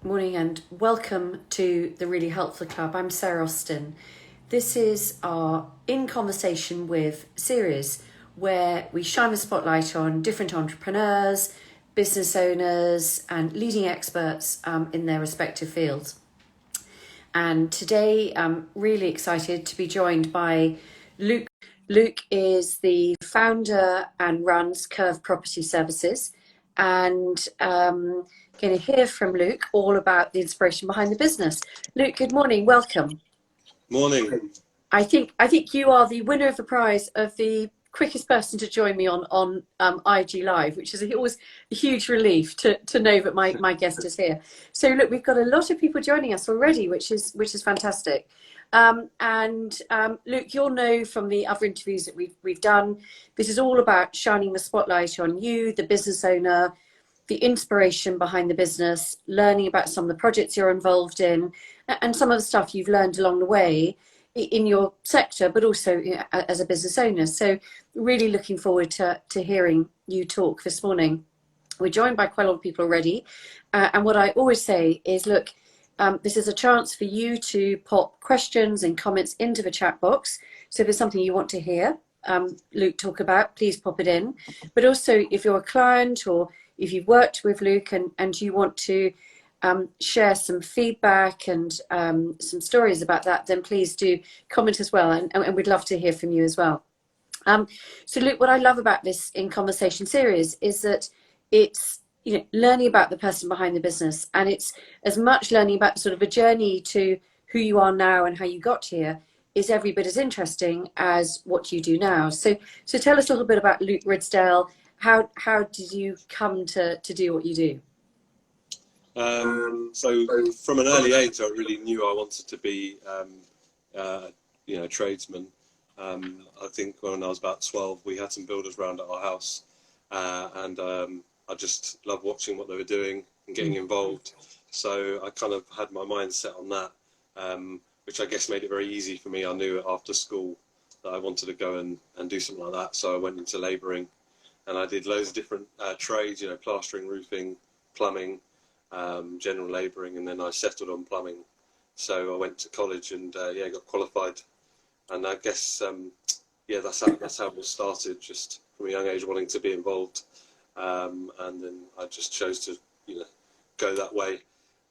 Morning and welcome to the Really Helpful Club. I'm Sarah Austin. This is our In Conversation With series where we shine the spotlight on different entrepreneurs, business owners, and leading experts in their respective fields. And today I'm really excited to be joined by Luke. Luke is the founder and runs Curve Property Services, and going to hear from Luke all about the inspiration behind the business. Luke, good morning, welcome. Morning. I think you are the winner of the prize of the quickest person to join me on IG Live, which is always a huge relief to know that my guest is here. So look, we've got a lot of people joining us already, which is fantastic. Luke, you'll know from the other interviews that we've done, this is all about shining the spotlight on you, the business owner, the inspiration behind the business, learning about some of the projects you're involved in, and some of the stuff you've learned along the way in your sector, but also as a business owner. So really looking forward to hearing you talk this morning. We're joined by quite a lot of people already. And what I always say is, look, this is a chance for you to pop questions and comments into the chat box. So if there's something you want to hear Luke talk about, please pop it in. But also if you're a client or if you've worked with Luke and you want to share some feedback and some stories about that, then please do comment as well, and we'd love to hear from you as well. So Luke, what I love about this In Conversation series is that it's learning about the person behind the business, and it's as much learning about sort of a journey to who you are now and how you got here is every bit as interesting as what you do now. So tell us a little bit about Luke Ridsdale. How did you come to do what you do? So from an early age, I really knew I wanted to be, a tradesman. I think when I was about 12, we had some builders round at our house, and I just loved watching what they were doing and getting involved. So I kind of had my mind set on that, which I guess made it very easy for me. I knew after school that I wanted to go and do something like that. So I went into labouring, and I did loads of different trades, plastering, roofing, plumbing, general labouring, and then I settled on plumbing. So I went to college and got qualified, and I guess that's how it all started, just from a young age wanting to be involved, and then I just chose to go that way,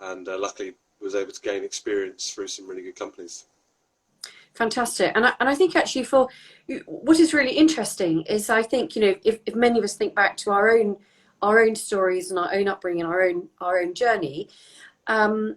and luckily was able to gain experience through some really good companies. Fantastic. And I think actually for what is really interesting is, I think, if many of us think back to our own stories and our own upbringing, our own journey, how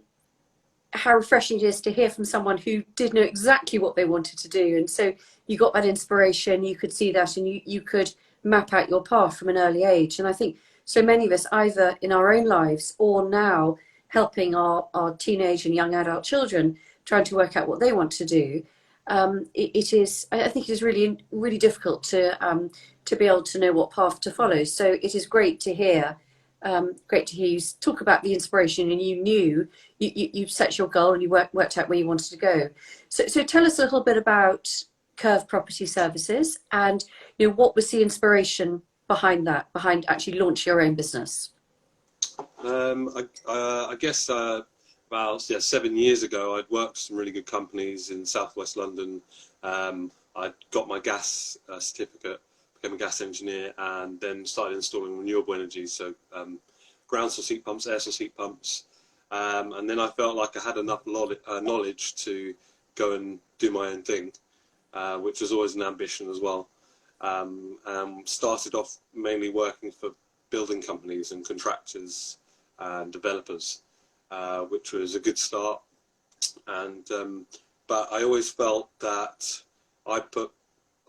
refreshing it is to hear from someone who did know exactly what they wanted to do. And so you got that inspiration, you could see that, and you could map out your path from an early age. And I think so many of us, either in our own lives or now helping our teenage and young adult children trying to work out what they want to do, I think it is really, really difficult to be able to know what path to follow. So it is great to hear you talk about the inspiration, and you knew you set your goal and you worked out where you wanted to go. So tell us a little bit about Curve Property Services, and what was the inspiration behind actually launching your own business? I guess about 7 years ago, I'd worked for some really good companies in southwest London. I got my gas certificate, became a gas engineer, and then started installing renewable energy, so ground source heat pumps, air source heat pumps, and then I felt like I had enough knowledge to go and do my own thing, which was always an ambition as well. Started off mainly working for building companies and contractors and developers, which was a good start. And but I always felt that I put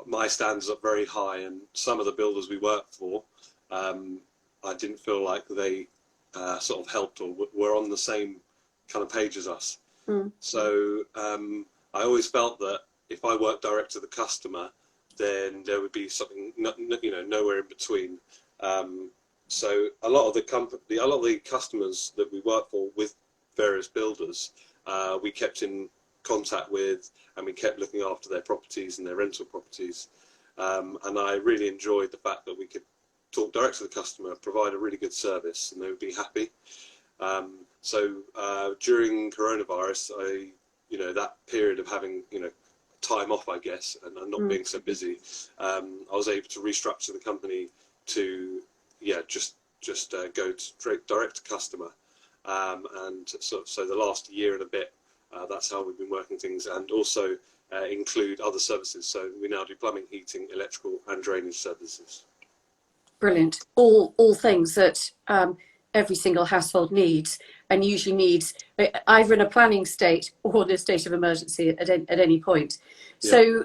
my standards up very high, and some of the builders we worked for, I didn't feel like they sort of helped or were on the same kind of page as us. So I always felt that if I worked direct to the customer, then there would be something nowhere in between. So a lot of the customers that we work for with various builders, we kept in contact with, and we kept looking after their properties and their rental properties. And I really enjoyed the fact that we could talk direct to the customer, provide a really good service, and they would be happy. So during coronavirus, that period of having, time off, I guess, and not being so busy, I was able to restructure the company to, just go direct to customer. And so the last year and a bit, that's how we've been working things, and also include other services. So we now do plumbing, heating, electrical and drainage services. Brilliant. All things that every single household needs, and usually needs either in a planning state or in a state of emergency at any point. So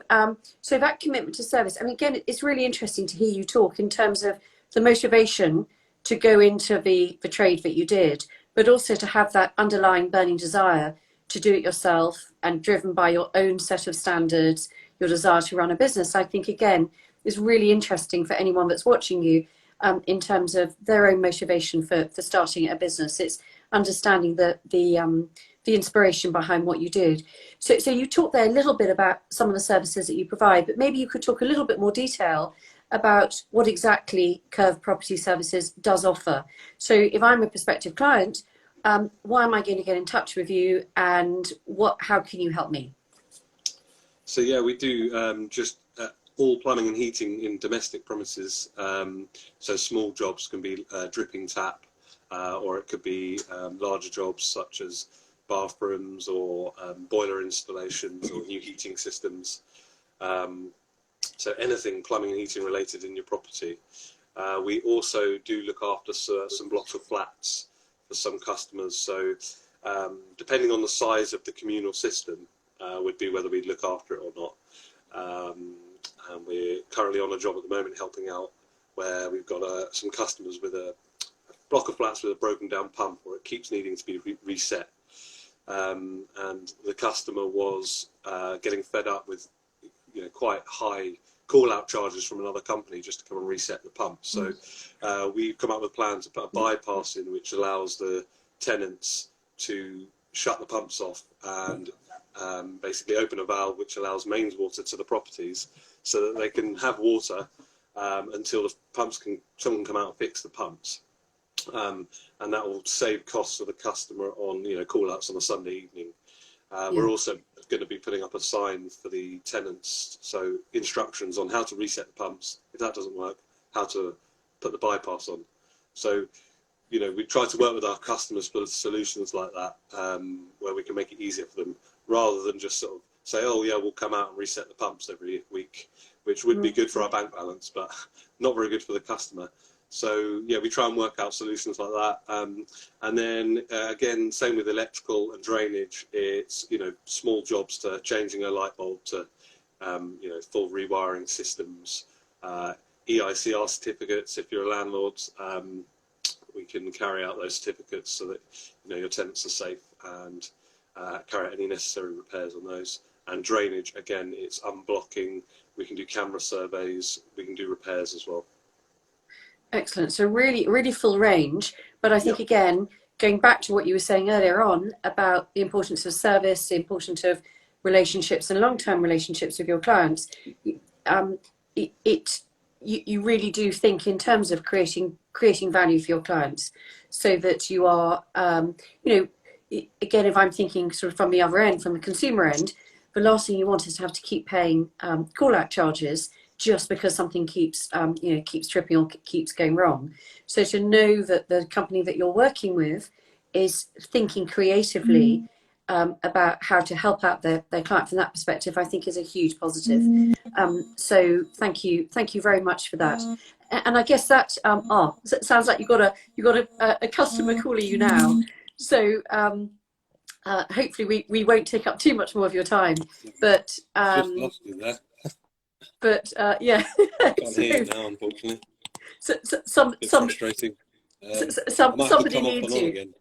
so that commitment to service, and again, it's really interesting to hear you talk in terms of the motivation to go into the trade that you did, but also to have that underlying burning desire to do it yourself, and driven by your own set of standards, your desire to run a business. I think, again, is really interesting for anyone that's watching you in terms of their own motivation for starting a business. It's understanding the inspiration behind what you did. So you talked there a little bit about some of the services that you provide, but maybe you could talk a little bit more detail about what exactly Curve Property Services does offer. So if I'm a prospective client, why am I going to get in touch with you, and how can you help me? So we do just all plumbing and heating in domestic premises. So small jobs can be dripping tap, or it could be larger jobs such as bathrooms or boiler installations or new heating systems. So anything plumbing and heating related in your property. We also do look after some blocks of flats for some customers. So depending on the size of the communal system would be whether we'd look after it or not. And we're currently on a job at the moment helping out where we've got some customers with a block of flats with a broken down pump, or it keeps needing to be reset. And the customer was getting fed up with quite high call-out charges from another company just to come and reset the pump. So we've come up with a plan to put a bypass in which allows the tenants to shut the pumps off and basically open a valve which allows mains water to the properties so that they can have water until the pumps someone come out and fix the pumps. And that will save costs for the customer on call-outs on a Sunday evening. We're also going to be putting up a sign for the tenants, so instructions on how to reset the pumps. If that doesn't work, how to put the bypass on. So, we try to work with our customers for solutions like that, where we can make it easier for them, rather than just sort of say, oh yeah, we'll come out and reset the pumps every week, which would be good for our bank balance, but not very good for the customer. So we try and work out solutions like that. And then again, same with electrical and drainage. It's small jobs to changing a light bulb to full rewiring systems, EICR certificates. If you're a landlord, we can carry out those certificates so that your tenants are safe, and carry out any necessary repairs on those. And drainage, again, it's unblocking. We can do camera surveys. We can do repairs as well. Excellent. So really full range. But I think, again, going back to what you were saying earlier on about the importance of service, the importance of relationships and long-term relationships with your clients, you really do think in terms of creating value for your clients, so that you are, again, if I'm thinking sort of from the other end, from the consumer end, the last thing you want is to have to keep paying call-out charges just because something keeps tripping or keeps going wrong. So to know that the company that you're working with is thinking creatively about how to help out their client from that perspective, I think is a huge positive. So thank you very much for that. And I guess that it sounds like you got a customer calling you now. So hopefully we won't take up too much more of your time. But just lost you there. But yeah, Can't hear you now, unfortunately. Frustrating. Somebody needs you.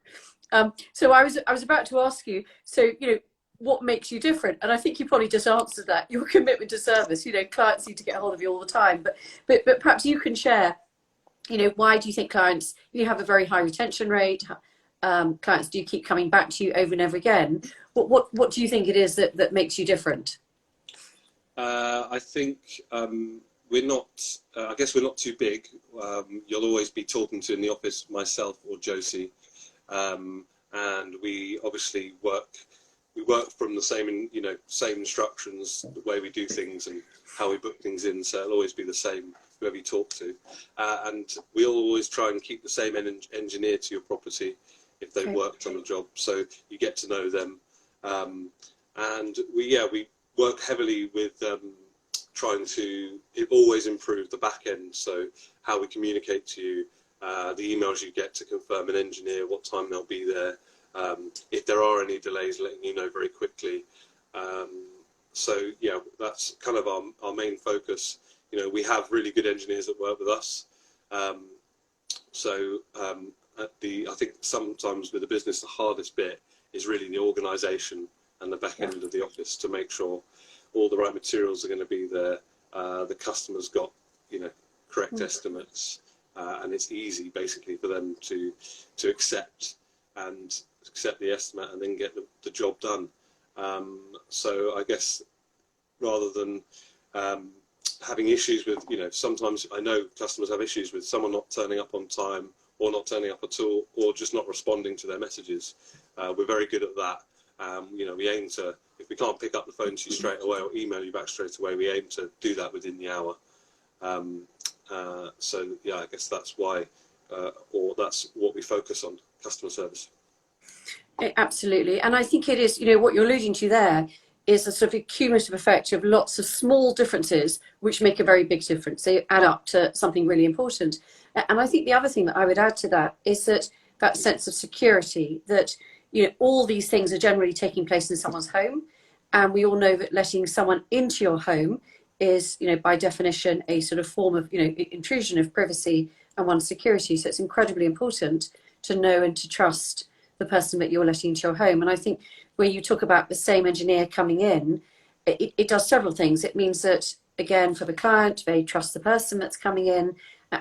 So I was about to ask you. So what makes you different? And I think you probably just answered that. Your commitment to service. Clients need to get hold of you all the time. But perhaps you can share. Why do you think clients? You have a very high retention rate. Clients do keep coming back to you over and over again. What do you think it is that makes you different? I think we're not. I guess we're not too big. You'll always be talking to in the office myself or Josie, and we obviously work from the same, same instructions, the way we do things and how we book things in. So it'll always be the same, whoever you talk to. And we'll always try and keep the same engineer to your property if they've worked on the job. So you get to know them. And we work heavily with trying to always improve the back end. So how we communicate to you, the emails you get to confirm an engineer, what time they'll be there. If there are any delays, letting you know very quickly. So yeah, that's kind of our main focus. We have really good engineers that work with us. I think sometimes with the business, the hardest bit is really the organisation and the back end of the office to make sure all the right materials are going to be there. The customer's got, correct estimates, and it's easy basically for them to accept the estimate and then get the job done. So I guess rather than having issues with, sometimes I know customers have issues with someone not turning up on time or not turning up at all or just not responding to their messages. We're very good at that. We aim to, if we can't pick up the phone to you straight away or email you back straight away, we aim to do that within the hour. So yeah, I guess that's why, or that's what we focus on, customer service. Absolutely. And I think it is, what you're alluding to there is a sort of a cumulative effect of lots of small differences which make a very big difference. They add up to something really important. And I think the other thing that I would add to that is that sense of security, that all these things are generally taking place in someone's home. And we all know that letting someone into your home is, by definition, a sort of form of, intrusion of privacy and one's security. So it's incredibly important to know and to trust the person that you're letting into your home. And I think when you talk about the same engineer coming in, it does several things. It means that, again, for the client, they trust the person that's coming in,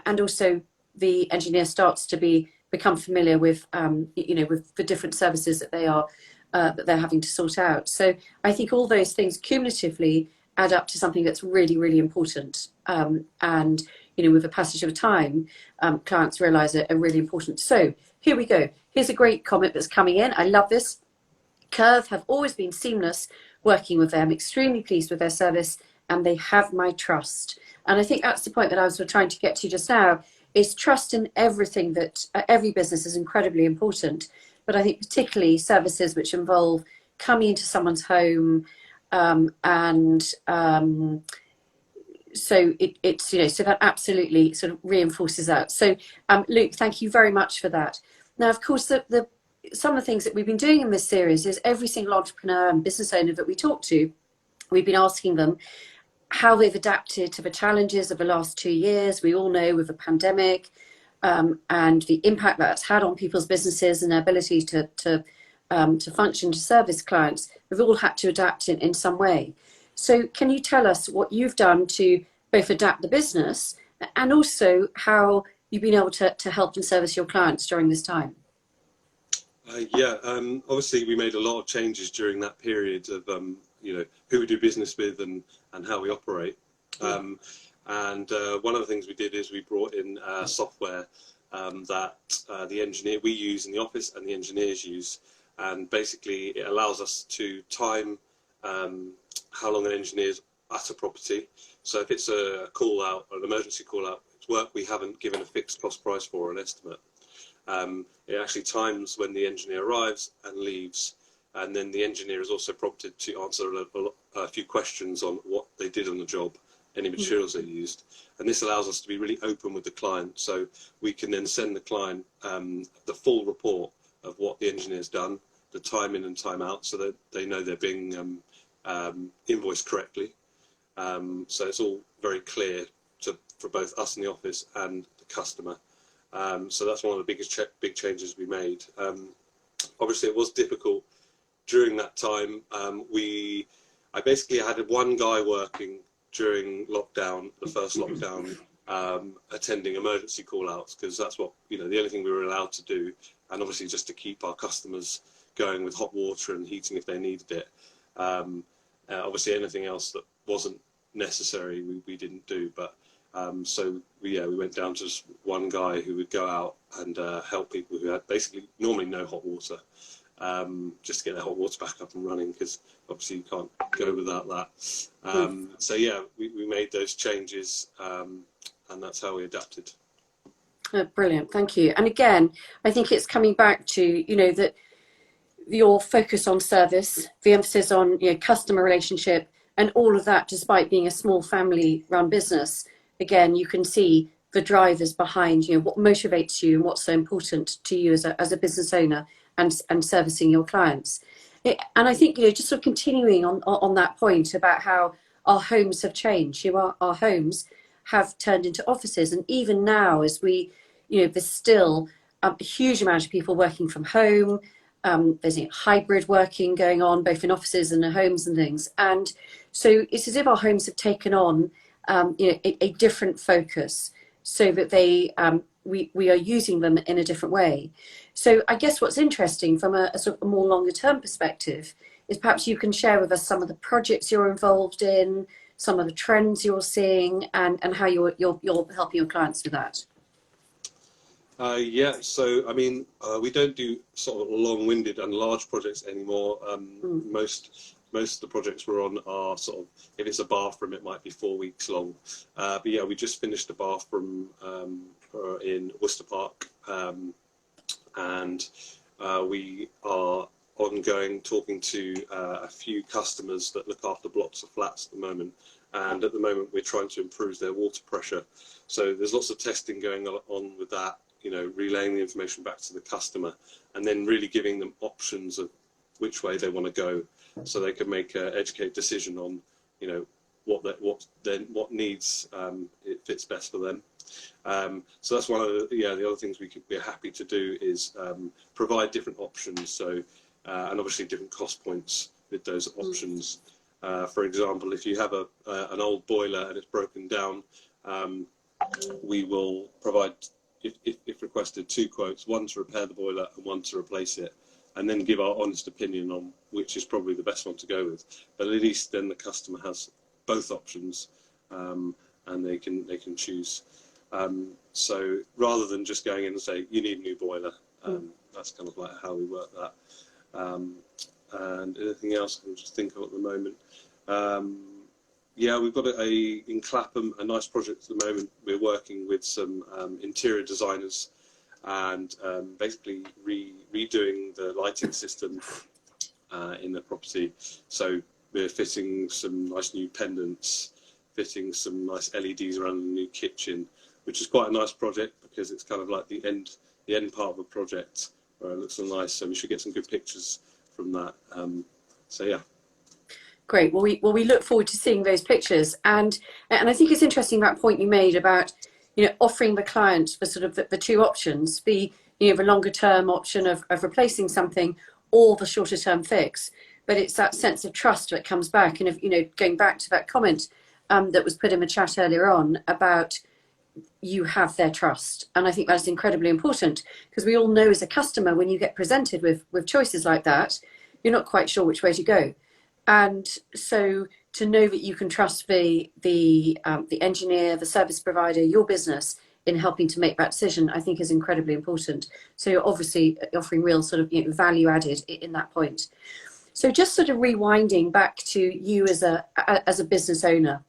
and also the engineer starts to become familiar with, with the different services that that they're having to sort out. So I think all those things cumulatively add up to something that's really, really important. And with the passage of time, clients realise are really important. So here we go. Here's a great comment that's coming in. I love this. Curve have always been seamless working with them, extremely pleased with their service, and they have my trust. And I think that's the point that I was trying to get to just now, is trust in everything that every business is incredibly important. But I think particularly services which involve coming into someone's home, so it's so that absolutely sort of reinforces that. So Luke, thank you very much for that. Now, of course, some of the things that we've been doing in this series is every single entrepreneur and business owner that we talk to, we've been asking them how they've adapted to the challenges of the last 2 years. We all know with the pandemic and the impact that's had on people's businesses and their ability to function, to service clients, we've all had to adapt in some way. So can you tell us what you've done to both adapt the business and also how you've been able to help and service your clients during this time? Obviously we made a lot of changes during that period of, who we do business with and how we operate. And one of the things we did is we brought in software that the engineer we use in the office and the engineers use. And basically it allows us to time how long an engineer's at a property. So if it's a call out, an emergency call out, it's work we haven't given a fixed cost price for, an estimate. It actually times when the engineer arrives and leaves, and then the engineer is also prompted to answer a few questions on what they did on the job, any materials they used. And this allows us to be really open with the client, so we can then send the client the full report of what the engineer's done, the time in and time out, so that they know they're being invoiced correctly. So it's all very clear for both us in the office and the customer. So that's one of the big changes we made. Obviously, it was difficult during that time. I basically had one guy working during lockdown, the first lockdown, attending emergency call-outs, because that's what the only thing we were allowed to do, and obviously just to keep our customers going with hot water and heating if they needed it. Obviously, anything else that wasn't necessary, we didn't do. But So we went down to just one guy who would go out and help people who had basically normally no hot water, just to get their hot water back up and running, because obviously you can't go without that. So yeah, we made those changes, and that's how we adapted. Oh, brilliant, thank you. And again, I think it's coming back to, you know, that your focus on service, the emphasis on, you know, customer relationship, and all of that, despite being a small family-run business. Again, you can see the drivers behind, you know, what motivates you and what's so important to you as a business owner, and servicing your clients. And I think, you know, just sort of continuing on that point about how our homes have changed. You know, our homes have turned into offices, and even now, as we, you know, there's still a huge amount of people working from home. There's hybrid working going on, both in offices and in homes and things. And so it's as if our homes have taken on, you know, a different focus, so that they, we are using them in a different way. So I guess what's interesting from a sort of a more longer term perspective is perhaps you can share with us some of the projects you're involved in, some of the trends you're seeing, and how you're helping your clients with that. Yeah, so I mean, we don't do sort of long-winded and large projects anymore. Most of the projects we're on are sort of, if it's a bathroom, it might be 4 weeks long. But yeah, we just finished a bathroom in Worcester Park, and we are ongoing talking to a few customers that look after blocks of flats at the moment. And at the moment, we're trying to improve their water pressure. So there's lots of testing going on with that. You know, relaying the information back to the customer, and then really giving them options of which way they want to go, so they can make an educated decision on, you know, what needs it fits best for them. So that's one of the other things we're happy to do is provide different options. So and obviously different cost points with those options. For example, if you have an old boiler and it's broken down, we will provide, if requested, 2 quotes, one to repair the boiler and one to replace it, and then give our honest opinion on which is probably the best one to go with. But at least then the customer has both options, and they can choose. So rather than just going in and say, you need a new boiler, that's kind of like how we work that. And anything else I can just think of at the moment. Yeah, we've got in Clapham, a nice project at the moment. We're working with some interior designers, and basically redoing the lighting system in the property. So we're fitting some nice new pendants, fitting some nice LEDs around the new kitchen, which is quite a nice project because it's kind of like the end part of the project where it looks so nice. So we should get some good pictures from that. So yeah. Great. Well, we look forward to seeing those pictures, and I think it's interesting that point you made about, you know, offering the client the sort of the 2 options, the, you know, the longer term option of replacing something, or the shorter term fix. But it's that sense of trust that comes back, and if, you know, going back to that comment that was put in the chat earlier on about you have their trust, and I think that's incredibly important, because we all know as a customer, when you get presented with choices like that, you're not quite sure which way to go. And so to know that you can trust the engineer, the service provider, your business in helping to make that decision, I think is incredibly important. So you're obviously offering real sort of, you know, value added in that point. So just sort of rewinding back to you as a business owner,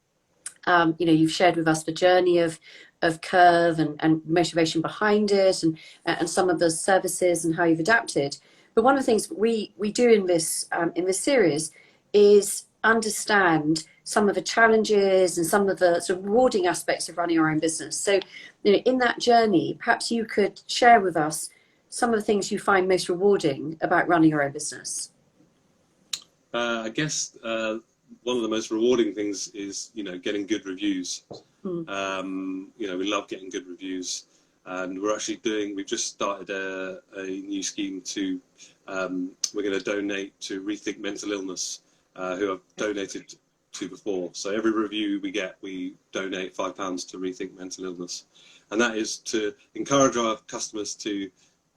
you know, you've shared with us the journey of Curve and motivation behind it, and some of the services and how you've adapted. But one of the things we do in this series is understand some of the challenges and some of the sort of rewarding aspects of running our own business. So, you know, in that journey, perhaps you could share with us some of the things you find most rewarding about running your own business. I guess one of the most rewarding things is, you know, getting good reviews. You know, we love getting good reviews, and we've just started a new scheme to, we're going to donate to Rethink Mental Illness, who I've donated to before. So every review we get, we donate £5 to Rethink Mental Illness. And that is to encourage our customers to,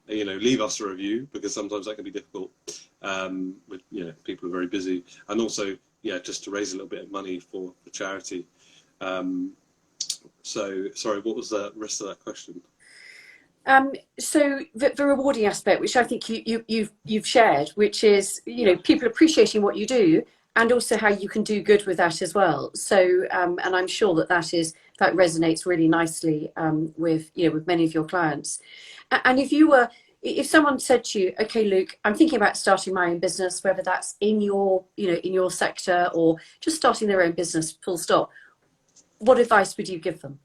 you know, leave us a review, because sometimes that can be difficult. With, you know, people are very busy. And also, yeah, just to raise a little bit of money for charity. So, sorry, what was the rest of that question? So the rewarding aspect, which I think you've shared, which is, you know, people appreciating what you do, and also how you can do good with that as well. So and I'm sure that that resonates really nicely with, you know, with many of your clients. And if someone said to you, okay, Luke, I'm thinking about starting my own business, whether that's in your, you know, in your sector or just starting their own business, full stop, what advice would you give them?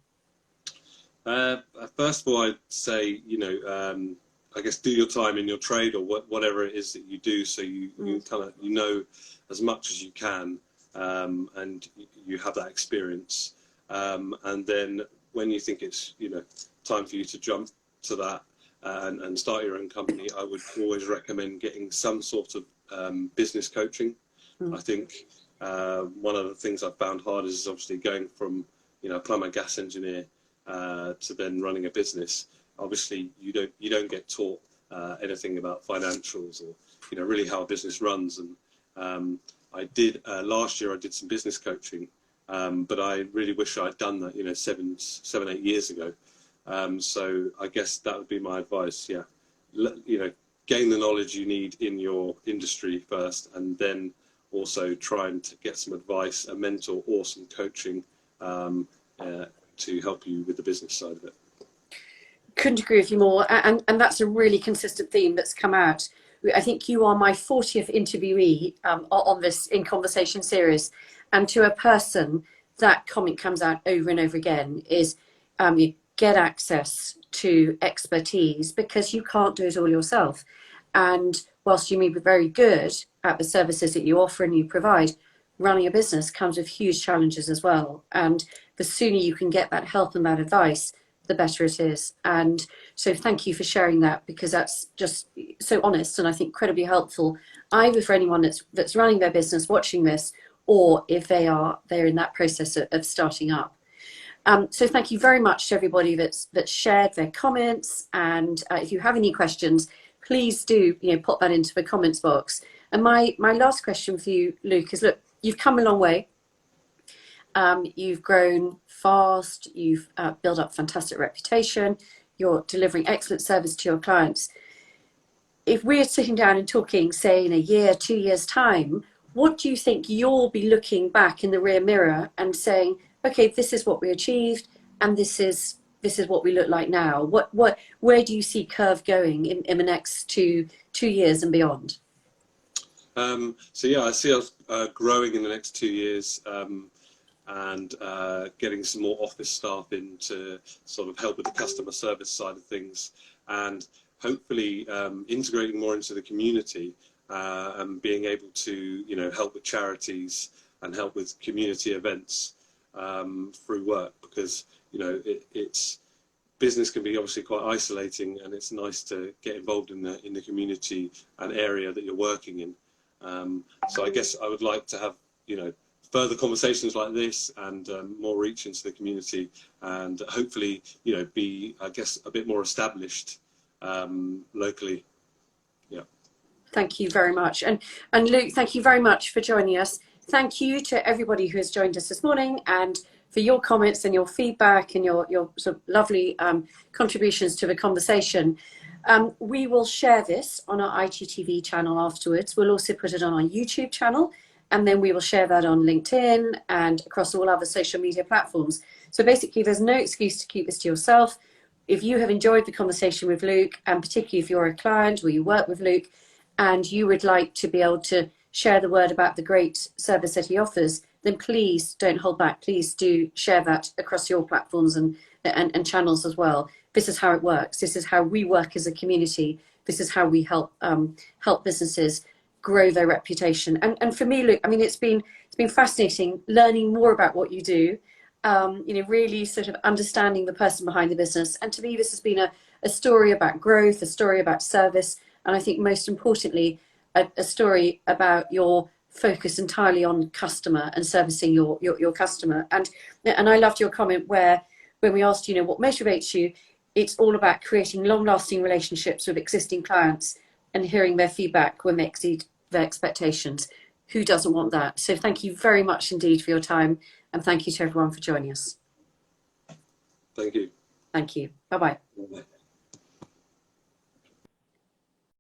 First of all, I'd say, you know, I guess do your time in your trade or whatever it is that you do, so you kind of, you know, as much as you can, and you have that experience. And then when you think it's, you know, time for you to jump to that and start your own company, I would always recommend getting some sort of business coaching. I think one of the things I've found hard is obviously going from, you know, plumber, gas engineer, to then running a business. Obviously, you don't get taught anything about financials or, you know, really how a business runs. And I did last year. I did some business coaching, but I really wish I'd done that, you know, 8 years ago. So I guess that would be my advice. Yeah, you know, gain the knowledge you need in your industry first, and then also trying to get some advice, a mentor, or some coaching. To help you with the business side of it. Couldn't agree with you more, and that's a really consistent theme that's come out. I think you are my 40th interviewee on this In Conversation series, and to a person, that comment comes out over and over again is you get access to expertise because you can't do it all yourself. And whilst you may be very good at the services that you offer and you provide, running a business comes with huge challenges as well. And the sooner you can get that help and that advice, the better it is. And so thank you for sharing that, because that's just so honest and I think incredibly helpful, either for anyone that's running their business, watching this, or if they're in that process of starting up. So thank you very much to everybody that's shared their comments. And if you have any questions, please do, you know, pop that into the comments box. And my last question for you, Luke, is look, you've come a long way. You've grown fast, you've built up fantastic reputation, you're delivering excellent service to your clients. If we're sitting down and talking, say in a year, 2 years time, what do you think you'll be looking back in the rear mirror and saying, okay, this is what we achieved, and this is what we look like now? Where do you see Curve going in the next two years and beyond? So yeah, I see us growing in the next 2 years. And getting some more office staff in to sort of help with the customer service side of things, and hopefully integrating more into the community and being able to, you know, help with charities and help with community events through work, because, you know, it's business can be obviously quite isolating, and it's nice to get involved in the community and area that you're working in. So I guess I would like to have, you know, further conversations like this and more reach into the community, and hopefully, you know, be, I guess, a bit more established locally. Yeah. Thank you very much. And Luke, thank you very much for joining us. Thank you to everybody who has joined us this morning, and for your comments and your feedback and your sort of lovely contributions to the conversation. We will share this on our IGTV channel afterwards. We'll also put it on our YouTube channel, and then we will share that on LinkedIn and across all other social media platforms. So basically, there's no excuse to keep this to yourself. If you have enjoyed the conversation with Luke, and particularly if you're a client or you work with Luke, and you would like to be able to share the word about the great service that he offers, then please don't hold back. Please do share that across your platforms and channels as well. This is how it works. This is how we work as a community. This is how we help businesses grow their reputation. And for me, Luke, I mean, it's been fascinating learning more about what you do. You know, really sort of understanding the person behind the business. And to me, this has been a story about growth, a story about service, and I think most importantly, a story about your focus entirely on customer and servicing your customer. And I loved your comment where when we asked, you know, what motivates you, it's all about creating long-lasting relationships with existing clients and hearing their feedback when they exceed their expectations. Who doesn't want that? So thank you very much indeed for your time, and thank you to everyone for joining us. Thank you. Thank you. Bye-bye. Bye.